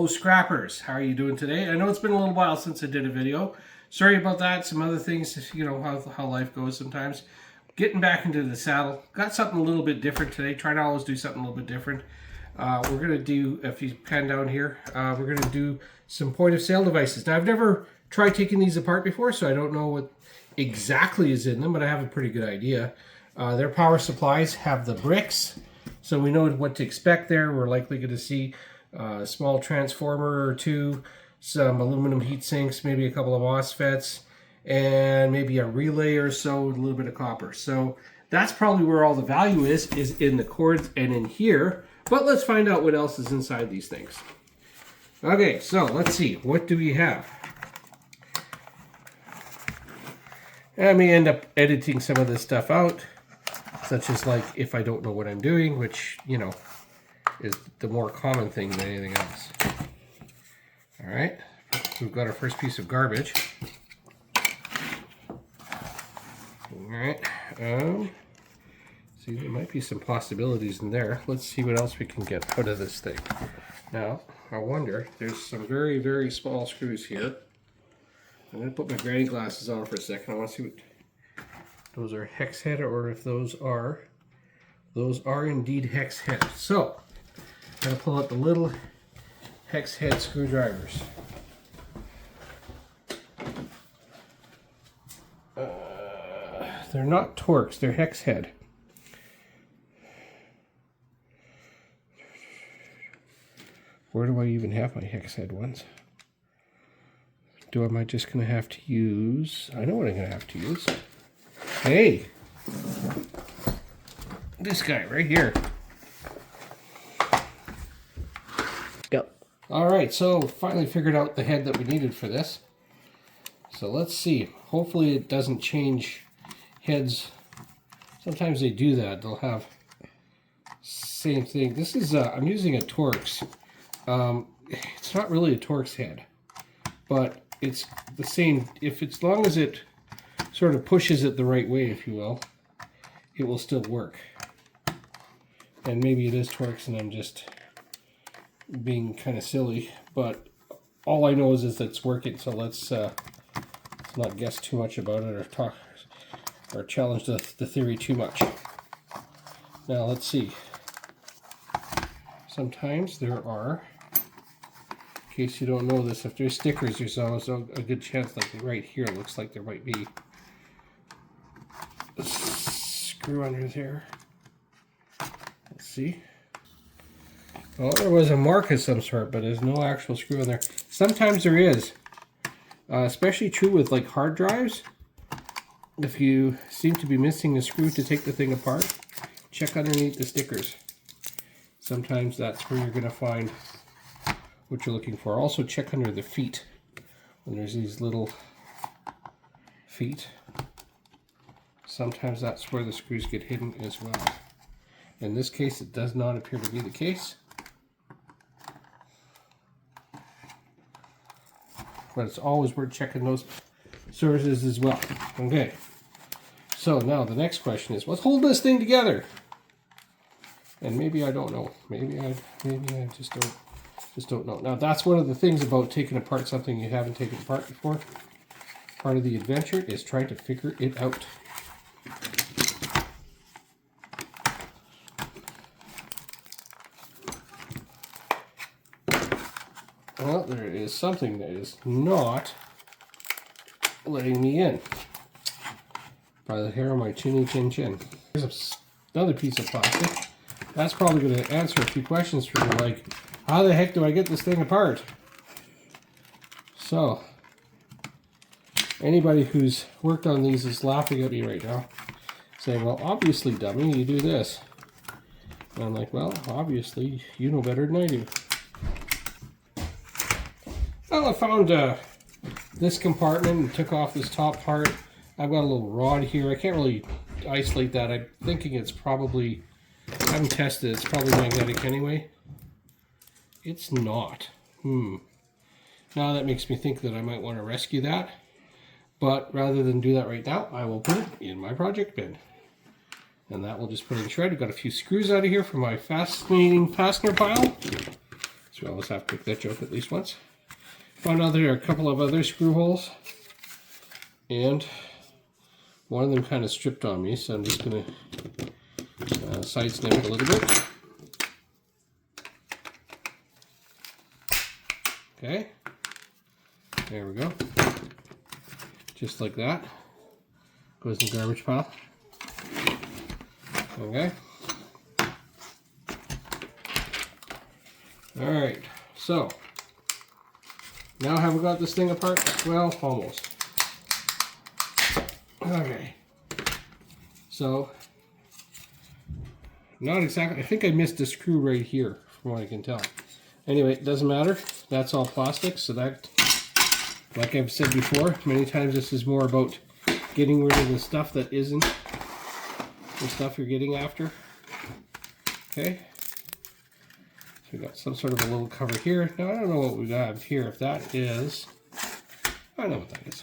Hello scrappers, how are you doing today? I know it's been a little while since I did a video. Sorry about that, some other things, you know how life goes sometimes. Getting back into the saddle. Got something a little bit different today. Try to always do something a little bit different. We're going to do, if you pan down here, we're going to do some point of sale devices. Now I've never tried taking these apart before, so I don't know what exactly is in them, but I have a pretty good idea. Their power supplies have the bricks, so we know what to expect there. We're likely going to see a small transformer or two, some aluminum heat sinks, maybe a couple of MOSFETs, and maybe a relay or so, a little bit of copper. So that's probably where all the value is in the cords and in here. But let's find out what else is inside these things. Okay, so let's see. What do we have? I may end up editing some of this stuff out, such as like if I don't know what I'm doing, which, you know, is the more common thing than anything else. All right, we've got our first piece of garbage. All right, see, there might be some possibilities in there. Let's see what else we can get out of this thing. Now, I wonder, there's some very, very small screws here. I'm going to put my granny glasses on for a second. I want to see what those are, hex head, or if those are indeed hex head. So, I'm going to pull out the little hex head screwdrivers. They're not Torx, they're hex head. Where do I even have my hex head ones? Am I just going to have to use... I know what I'm going to have to use. Hey! This guy right here. Yep. Alright, so finally figured out the head that we needed for this. So let's see. Hopefully it doesn't change heads. Sometimes they do that. They'll have same thing. This is, I'm using a Torx. It's not really a Torx head, but it's the same. As long as it sort of pushes it the right way, if you will, it will still work. And maybe it is Torx and I'm just being kind of silly, but all I know is that it's working, so let's not guess too much about it or talk or challenge the theory too much. Now let's see. Sometimes there are, in case you don't know this, if there's stickers, there's always a good chance, like right here, it looks like there might be a screw under there. Let's see. Well, there was a mark of some sort, but there's no actual screw in there. Sometimes there is, especially true with like hard drives. If you seem to be missing a screw to take the thing apart, check underneath the stickers. Sometimes that's where you're going to find what you're looking for. Also check under the feet. When there's these little feet, sometimes that's where the screws get hidden as well. In this case, it does not appear to be the case. But it's always worth checking those sources as well. Okay. So now the next question is, what's holding this thing together? And maybe I don't know. Maybe I just don't know. Now that's one of the things about taking apart something you haven't taken apart before. Part of the adventure is trying to figure it out. Well, there is something that is not letting me in. By the hair of my chinny chin chin. Here's another piece of plastic. That's probably going to answer a few questions for you, like, how the heck do I get this thing apart? So, anybody who's worked on these is laughing at me right now, saying, well, obviously, dummy, you do this. And I'm like, well, obviously, you know better than I do. Well, I found this compartment and took off this top part. I've got a little rod here. I can't really isolate that. I'm thinking it's probably, I haven't tested it, it's probably magnetic anyway. It's not. Now that makes me think that I might want to rescue that. But rather than do that right now, I will put it in my project bin. And that will just put it in shred. I've got a few screws out of here for my fascinating fastener pile. So we always have to make that joke at least once. Found out there are a couple of other screw holes, and one of them kind of stripped on me, so I'm just going to side snip it a little bit. Okay, there we go. Just like that. Goes in the garbage pile. Okay. Alright, so now have we got this thing apart? Well, almost. Okay. So, not exactly, I think I missed a screw right here from what I can tell. Anyway, it doesn't matter. That's all plastic, so that, like I've said before, many times this is more about getting rid of the stuff that isn't the stuff you're getting after. Okay. So we got some sort of a little cover here. Now I don't know what we got here. If that is, I don't know what that is.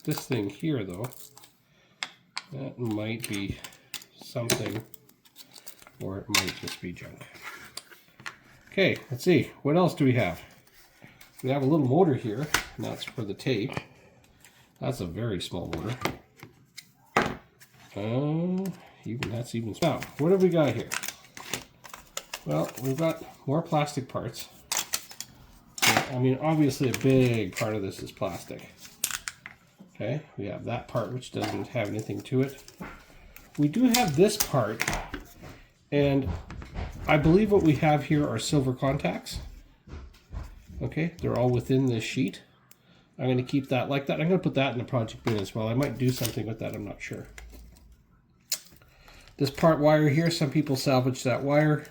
This thing here though, that might be something, or it might just be junk. Okay, let's see. What else do we have? We have a little motor here, and that's for the tape. That's a very small motor. That's even small. What have we got here? Well, we've got more plastic parts. I mean, obviously a big part of this is plastic. Okay, we have that part which doesn't have anything to it. We do have this part, and I believe what we have here are silver contacts. Okay, they're all within this sheet. I'm going to keep that like that. I'm going to put that in the project bin as well. I might do something with that, I'm not sure. This part wire here, some people salvage that wire.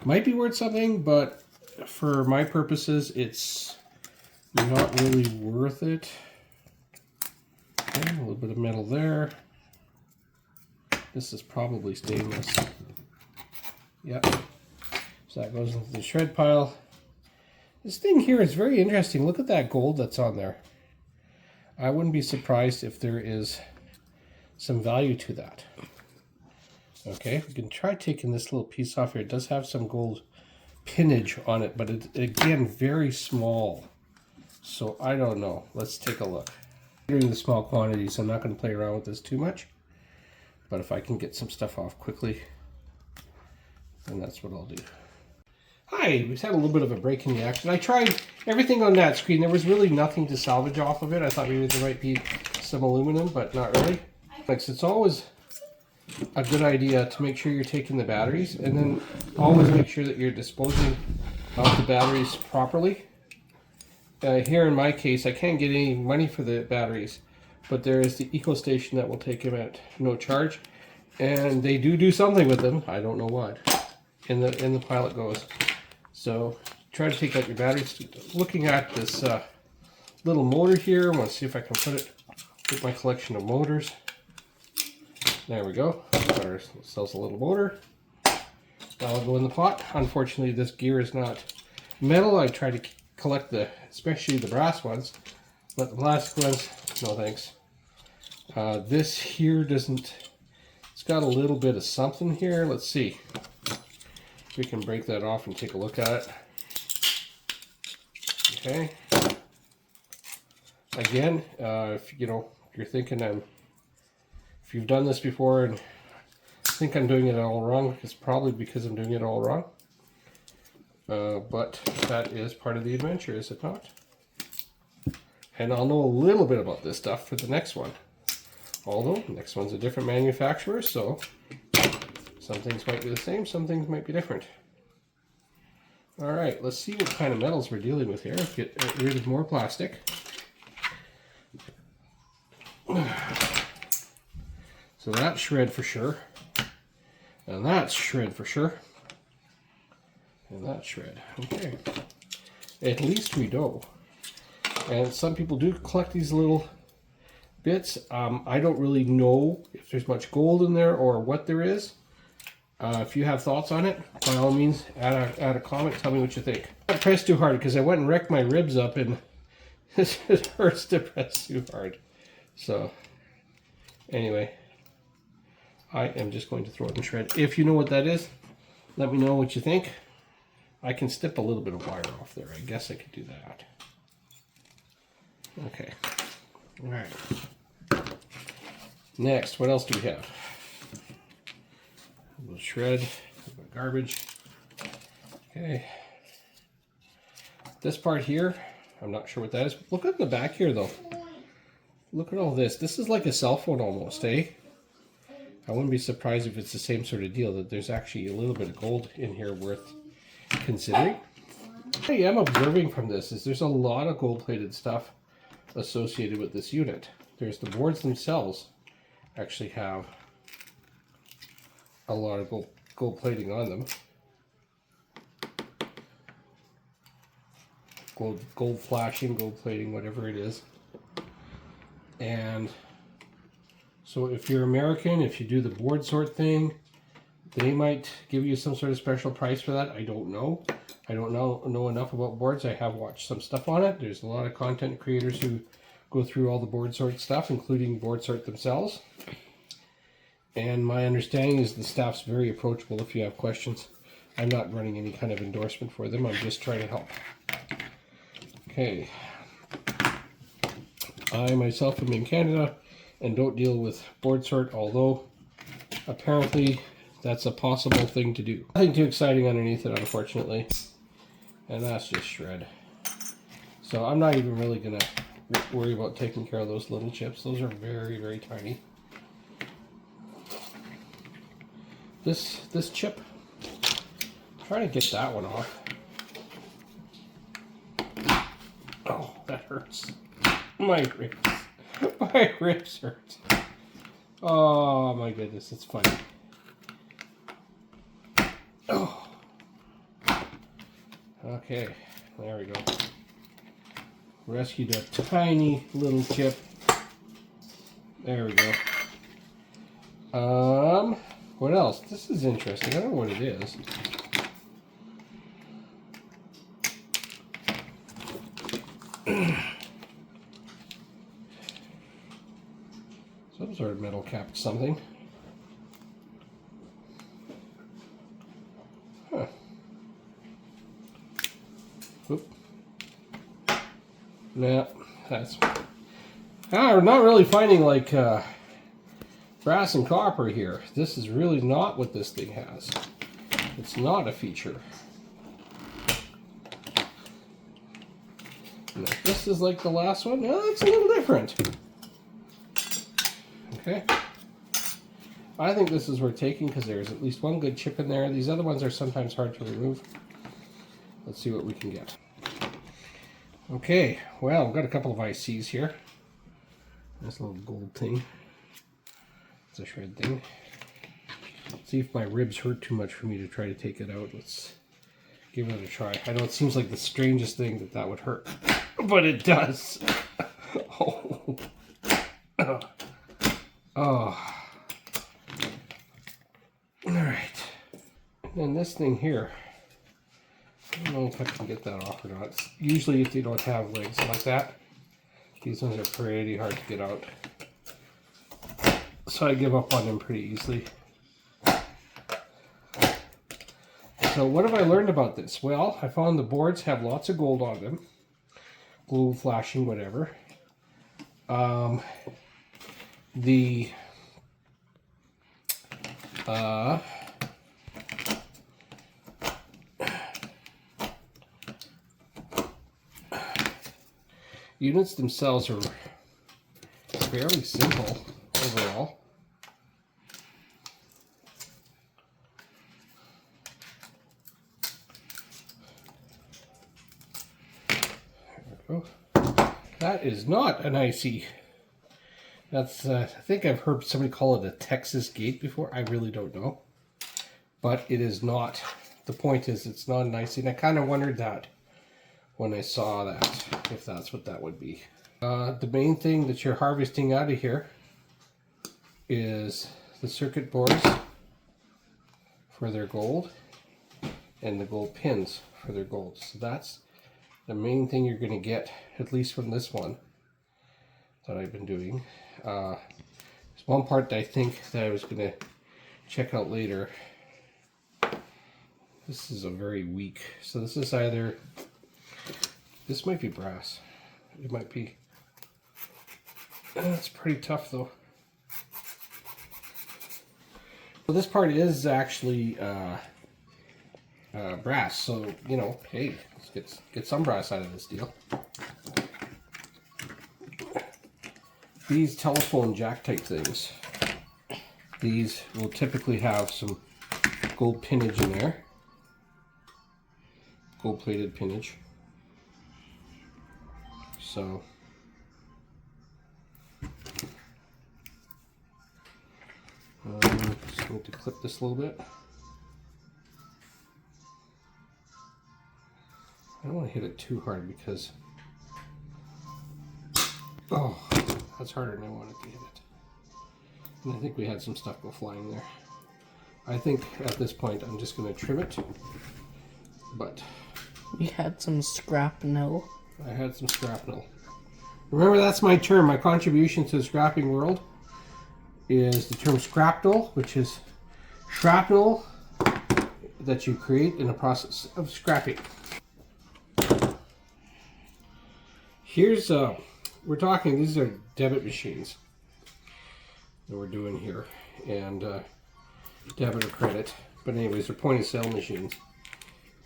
Might be worth something, but for my purposes, it's not really worth it. Okay, a little bit of metal there. This is probably stainless. Yep. So that goes into the shred pile. This thing here is very interesting. Look at that gold that's on there. I wouldn't be surprised if there is some value to that. Okay, we can try taking this little piece off here. It does have some gold pinnage on it, but it's, again, very small. So I don't know. Let's take a look. Considering the small quantities, I'm not going to play around with this too much. But if I can get some stuff off quickly, then that's what I'll do. Hi, we've had a little bit of a break in the action. I tried everything on that screen. There was really nothing to salvage off of it. I thought maybe there might be some aluminum, but not really. It's always a good idea to make sure you're taking the batteries, and then always make sure that you're disposing of the batteries properly. Here in my case, I can't get any money for the batteries, but there is the EcoStation that will take them at no charge, and they do something with them. I don't know what. In the pile it goes. So try to take out your batteries. Looking at this little motor here, I want to see if I can put it with my collection of motors. There we go. Got ourselves a little motor. That'll go in the pot. Unfortunately, this gear is not metal. I try to collect especially the brass ones, but the plastic ones, no thanks. This here doesn't. It's got a little bit of something here. Let's see. We can break that off and take a look at it. Okay. Again, if you're thinking if you've done this before and think I'm doing it all wrong, it's probably because I'm doing it all wrong. But that is part of the adventure, is it not? And I'll know a little bit about this stuff for the next one. Although, the next one's a different manufacturer, so some things might be the same, some things might be different. Alright, let's see what kind of metals we're dealing with here. Get rid of more plastic. So that's shred for sure. And that's shred for sure. And that's shred. Okay. At least we know. And some people do collect these little bits. I don't really know if there's much gold in there or what there is. If you have thoughts on it, by all means, add a comment. Tell me what you think. Don't press too hard because I went and wrecked my ribs up, and it hurts to press too hard. So, anyway, I am just going to throw it in shred. If you know what that is, Let me know what you think. I can snip a little bit of wire off there. I guess I could do that. Okay. All right. Next, what else do we have? A little shred, garbage. Okay. This part here, I'm not sure what that is. Look at the back here, though. Look at all this. This is like a cell phone almost, eh? I wouldn't be surprised if it's the same sort of deal, that there's actually a little bit of gold in here worth considering. What I am observing from this is there's a lot of gold-plated stuff associated with this unit. There's the boards themselves actually have a lot of gold plating on them. Gold flashing, gold plating, whatever it is. And so if you're American, if you do the board sort thing, they might give you some sort of special price for that. I don't know. I don't know enough about boards. I have watched some stuff on it. There's a lot of content creators who go through all the board sort stuff, including board sort themselves. And my understanding is the staff's very approachable if you have questions. I'm not running any kind of endorsement for them. I'm just trying to help. Okay. I myself am in Canada and don't deal with board sort, although apparently that's a possible thing to do. Nothing too exciting underneath it, unfortunately. And that's just shred. So I'm not even really going to worry about taking care of those little chips. Those are very, very tiny. This chip, I'm trying to get that one off. Oh, that hurts. My ribs. My ribs hurt. Oh my goodness, it's funny. Oh. Okay, there we go. Rescued a tiny little chip. There we go. What else? This is interesting. I don't know what it is. Some sort of metal cap something. Huh. Oop. Nah, that's... we're not really finding like brass and copper here. This is really not what this thing has. It's not a feature. And if this is like the last one, no, it's a little different. Okay. I think this is worth taking because there's at least one good chip in there. These other ones are sometimes hard to remove. Let's see what we can get. Okay, well, I've got a couple of ICs here. This little gold thing. It's a shred thing. Let's see if my ribs hurt too much for me to try to take it out. Let's give it a try. I know it seems like the strangest thing that would hurt, but it does. Oh. Oh. Alright. And this thing here, I don't know if I can get that off or not. Usually if they don't have legs like that, these ones are pretty hard to get out. So I give up on them pretty easily. So what have I learned about this? Well, I found the boards have lots of gold on them. Gold flashing, whatever. The units themselves are fairly simple overall. There we go. That is not an IC. That's, I think I've heard somebody call it a Texas gate before. I really don't know. But it is not. The point is, it's not an IC. And I kind of wondered that when I saw that, if that's what that would be. The main thing that you're harvesting out of here is the circuit boards for their gold and the gold pins for their gold. So that's the main thing you're going to get, at least from this one that I've been doing. There's one part that I think that I was going to check out later. This is a very weak. So this is either, this might be brass. It might be. It's pretty tough though. Well, this part is actually brass, so you know, hey, let's get some brass out of this deal. These telephone jack type things, these will typically have some gold pinnage in there, gold plated pinnage. So just need to clip this a little bit. I don't want to hit it too hard because, oh, that's harder than I wanted to hit it. And I think we had some stuff go flying there. I think at this point I'm just going to trim it, but... We had some scrapnel. I had some scrapnel. Remember, that's my term. My contribution to the scrapping world is the term scrapnel, which is shrapnel that you create in the process of scrapping. Here's, we're talking, these are debit machines that we're doing here, and debit or credit. But anyways, they're point of sale machines.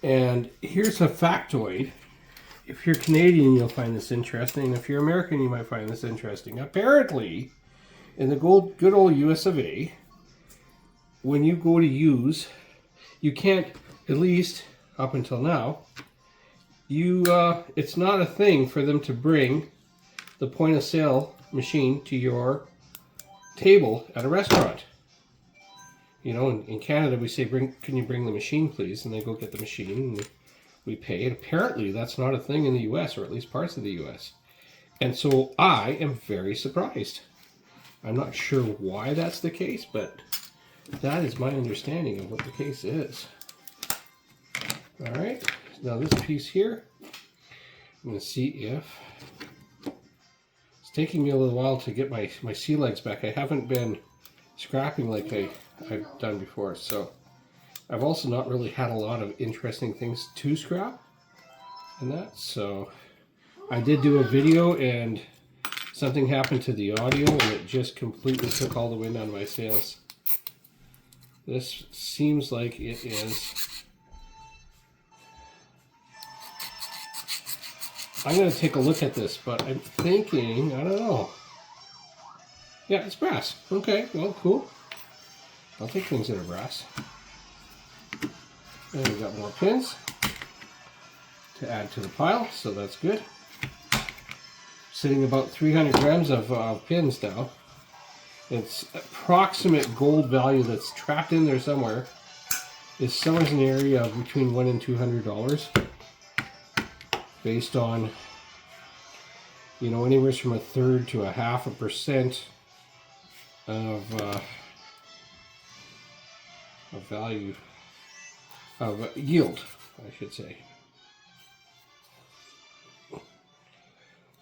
And here's a factoid. If you're Canadian, you'll find this interesting. If you're American, you might find this interesting. Apparently, in the good old US of A, when you go to use, you can't, at least up until now, it's not a thing for them to bring the point of sale machine to your table at a restaurant. You know, in Canada we say, can you bring the machine please? And they go get the machine and we pay. And apparently that's not a thing in the US, or at least parts of the US. And so I am very surprised. I'm not sure why that's the case, but that is my understanding of what the case is. All right, now this piece here, I'm going to see if, it's taking me a little while to get my sea legs back. I haven't been scrapping like I've done before, so I've also not really had a lot of interesting things to scrap and that, so I did do a video and something happened to the audio and it just completely took all the wind out of my sails. This seems like it is. I'm going to take a look at this, but I'm thinking, I don't know. Yeah, it's brass. Okay, well, cool. I'll take things that are brass. And we've got more pins to add to the pile, so that's good. Sitting about 300 grams of pins now. Its approximate gold value that's trapped in there somewhere is somewhere in the area of between $100 and $200, based on, you know, anywhere from 1/3 to 0.5% of value of yield, I should say.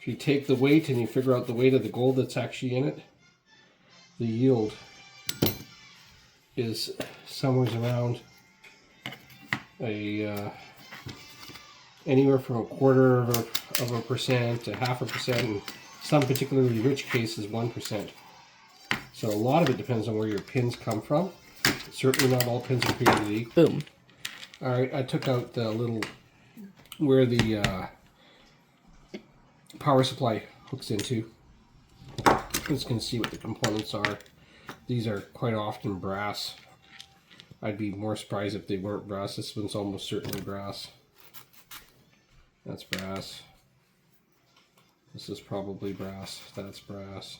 If you take the weight and you figure out the weight of the gold that's actually in it, the yield is somewhere around anywhere from 1/4% to 0.5%, and some particularly rich cases 1%. So a lot of it depends on where your pins come from. Certainly not all pins are created equal. Boom. All right, I took out the little, where the power supply hooks into. I'm just going to see what the components are. These are quite often brass. I'd be more surprised if they weren't brass. This one's almost certainly brass. That's brass. This is probably brass. That's brass.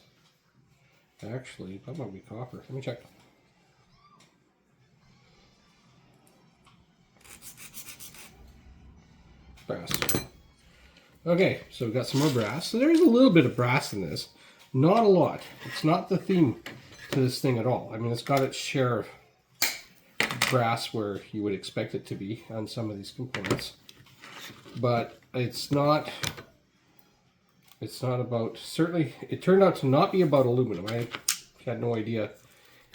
Actually, that might be copper. Let me check. Brass. Okay, so we've got some more brass. So there's a little bit of brass in this. Not a lot. It's not the theme to this thing at all. I mean, it's got its share of brass where you would expect it to be on some of these components. But it's not about, certainly, it turned out to not be about aluminum. I had no idea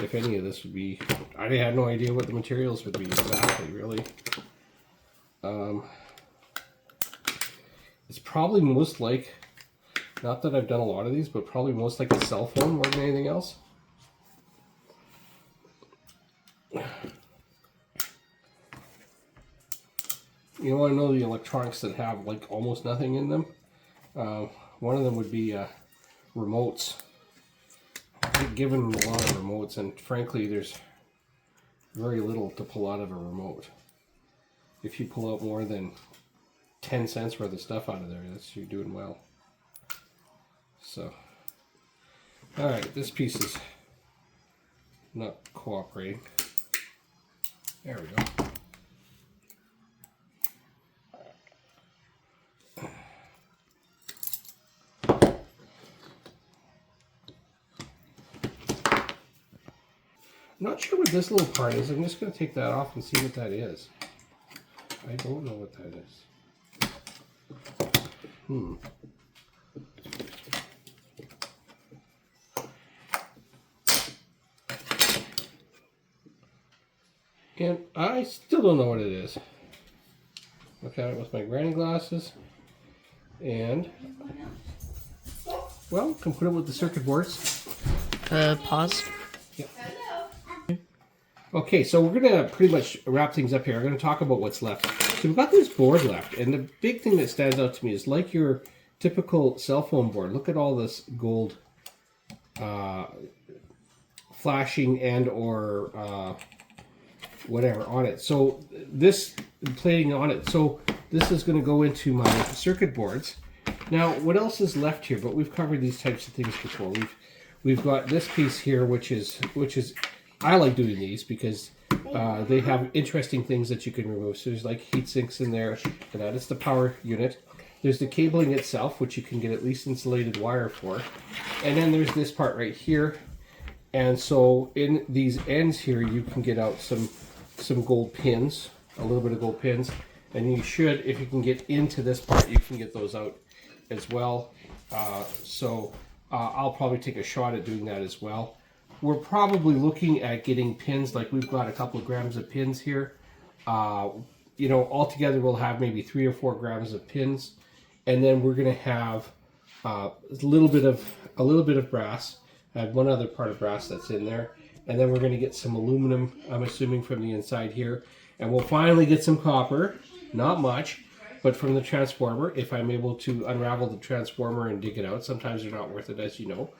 if any of this would be. I had no idea what the materials would be exactly, really. It's probably most like, not that I've done a lot of these, but probably most like a cell phone more than anything else. You know, I know the electronics that have like almost nothing in them. One of them would be remotes. I've given them a lot of remotes, and frankly, there's very little to pull out of a remote. If you pull out more than 10 cents worth of stuff out of there, that's you're doing well. So, all right, this piece is not cooperating. There we go. I'm not sure what this little part is. I'm just going to take that off and see what that is. I don't know what that is. And I still don't know what it is. Look at it with my granny glasses. And, well, can put it with the circuit boards. Pause. Yep. Okay, so we're going to pretty much wrap things up here. I'm going to talk about what's left. So we've got this board left, and the big thing that stands out to me is like your typical cell phone board. Look at all this gold flashing and or whatever on it. So this plating on it. So this is going to go into my circuit boards. Now, what else is left here? But we've covered these types of things before. We've got this piece here, which is I like doing these because they have interesting things that you can remove. So there's like heat sinks in there, and that is the power unit. There's the cabling itself, which you can get at least insulated wire for. And then there's this part right here. And so in these ends here, you can get out some gold pins, a little bit of gold pins. And you should, if you can get into this part, you can get those out as well. I'll probably take a shot at doing that as well. We're probably looking at getting pins, like we've got a couple of grams of pins here. You know, altogether we'll have maybe 3 or 4 grams of pins. And then we're gonna have a little bit of brass. I have one other part of brass that's in there. And then we're gonna get some aluminum, I'm assuming, from the inside here. And we'll finally get some copper, not much, but from the transformer, if I'm able to unravel the transformer and dig it out. Sometimes they're not worth it, as you know.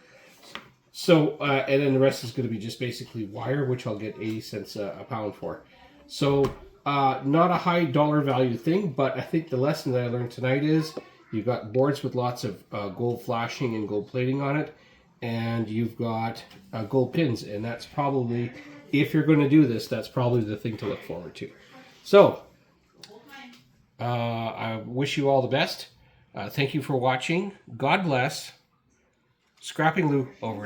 So, and then the rest is going to be just basically wire, which I'll get 80 cents a pound for. So, not a high dollar value thing, but I think the lesson that I learned tonight is you've got boards with lots of gold flashing and gold plating on it, and you've got gold pins, and that's probably, if you're going to do this, that's probably the thing to look forward to. So, I wish you all the best. Thank you for watching. God bless. Scrapping Lou, over and out.